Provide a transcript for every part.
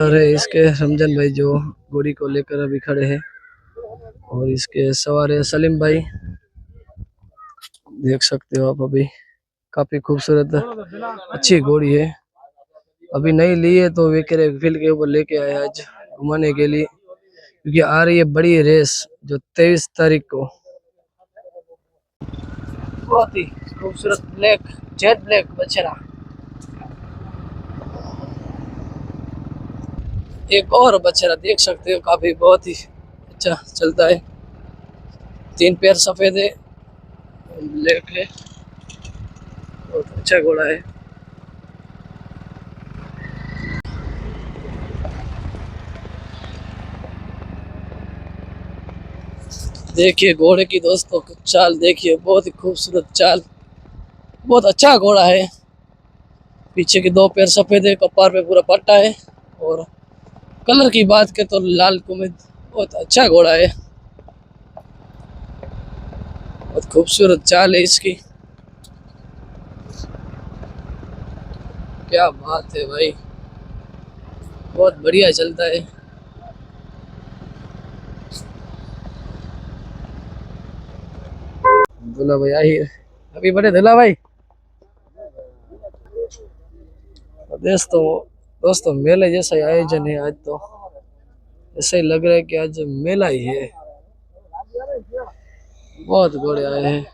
और इसके रमजान भाई जो घोड़ी को लेकर अभी खड़े हैं और इसके सवार है सलीम भाई। देख सकते हो आप अभी काफी खूबसूरत अच्छी घोड़ी है। अभी नहीं ली है तो वे करे फील्ड के ऊपर लेके आए आज घुमाने के लिए, क्योंकि आ रही है बड़ी रेस जो 23 तारीख को। बहुत ही खूबसूरत ब्लैक जेट ब्लैक बछड़ा। एक और बछड़ा देख सकते हो काफी बहुत ही अच्छा चलता है। 3 पैर सफेद है, ब्लैक है, बहुत अच्छा घोड़ा है। देखिए घोड़े की दोस्तों चाल देखिए, बहुत ही खूबसूरत चाल, बहुत अच्छा घोड़ा है। पीछे के 2 पैर सफेद है, कपार पे पूरा पट्टा है और कलर की बात करें तो लाल कुमिद, बहुत अच्छा घोड़ा है। बहुत खूबसूरत चाल है इसकी, क्या बात है भाई, बहुत बढ़िया चलता है। दूल्हा भाई आई है अभी बड़े दूल्हा भाई। दोस्तों दोस्तों मेले जैसा ही आयोजन है आज, तो ऐसा ही लग रहा है कि आज मेला ही है। बहुत घोड़े आए हैं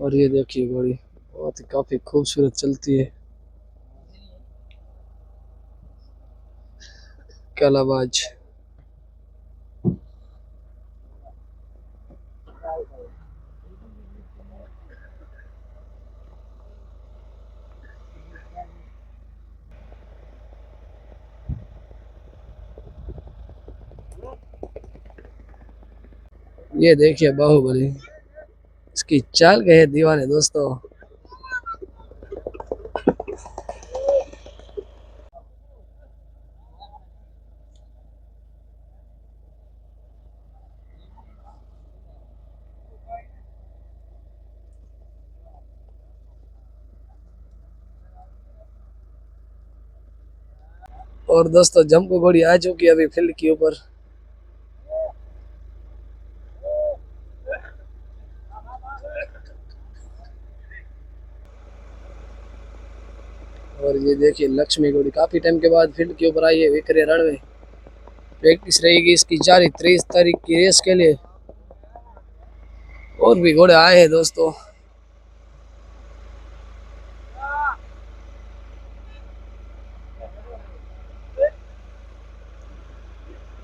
और ये देखिए घोड़ी बहुत ही काफी खूबसूरत चलती है। कलाबाज ये देखिए बाहुबली, इसकी चाल के है दीवाने दोस्तों। और दोस्तों जम्पो घोड़ी आ चुकी है अभी फील्ड के ऊपर। और ये देखिए लक्ष्मी घोड़ी काफी टाइम के बाद फील्ड के ऊपर आई है विक्रे रण में। प्रैक्टिस रहेगी इसकी जारी 23 तारीख की रेस के लिए। और भी घोड़े आए हैं दोस्तों।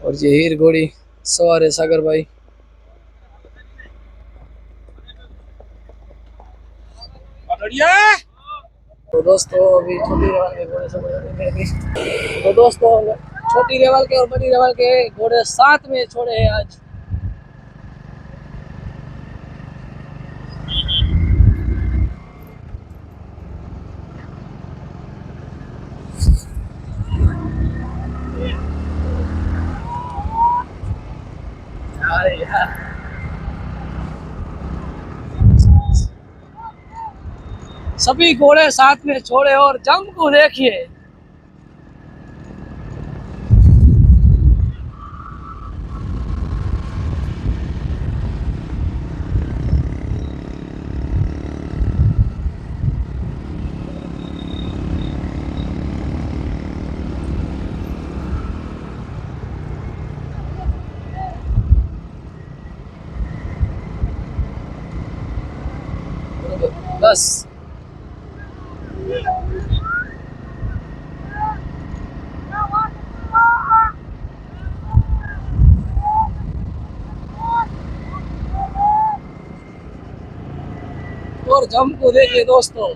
और ये हीर घोड़ी सवार है सागर भाई। तो दोस्तों अभी छोटी रेवाल के घोड़े सब तो दोस्तों छोटी रेवाल के और बड़ी रेवाल के घोड़े साथ में छोड़े हैं आज। अरे यार सभी घोड़े साथ में छोड़े और जंग को देखिए। बस और जंपू देखिए दोस्तों,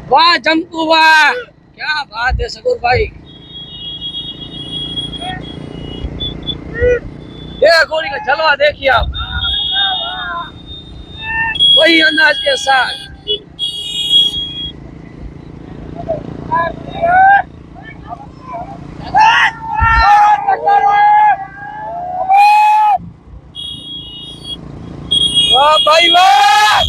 वाह जंपू वाह, क्या बात है सगुर भाई। ये घोड़ी का जलवा देखिए आप, वही अंदाज के साथ। वाह भाई वाह,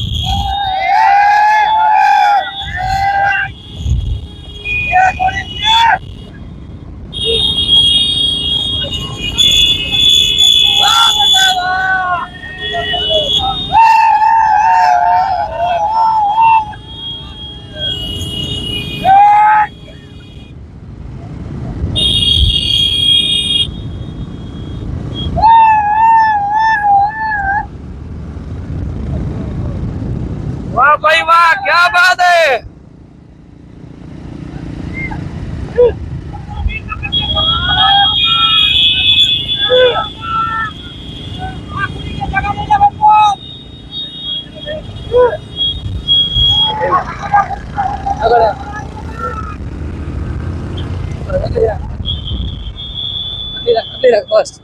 रख बस।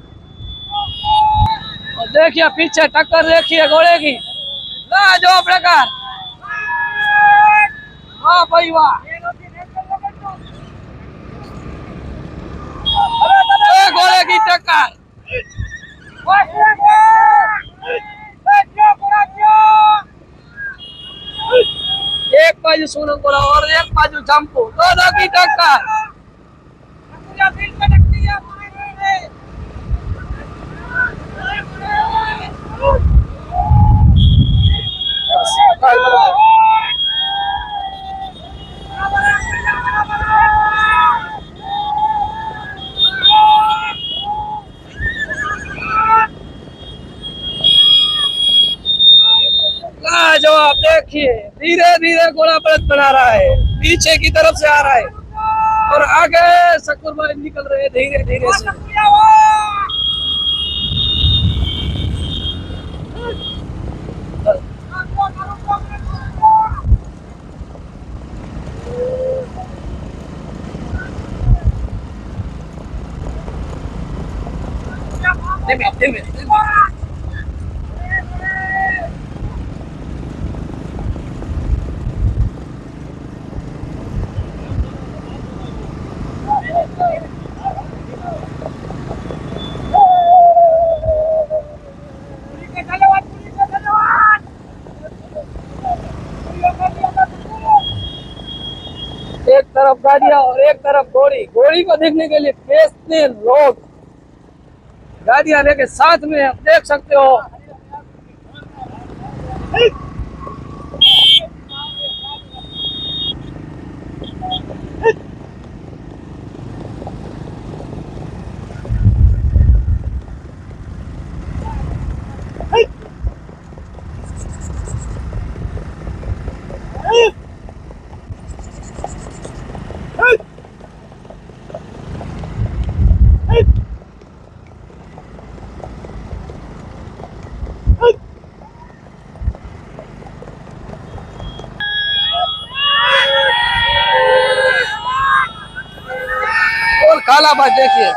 और देखिए पीछे टक्कर देखिए घोड़े की, जो प्रकार, वाह भाई वाह, घोड़े की टक्कर, एक बाजू सोनम घोड़ा और एक बाजू जंपू, दोनों की टक्कर। जवाब देखिए, धीरे धीरे घोड़ा बढ़त बना रहा है, पीछे की तरफ से आ रहा है और आगे शक्कर भाई निकल रहे हैं धीरे धीरे से। एक तरफ गाड़ियां और एक तरफ घोड़ी, घोड़ी को देखने के लिए कितने लोग गाड़ियां लेके साथ में आप देख सकते हो। और काला बाज देखिए,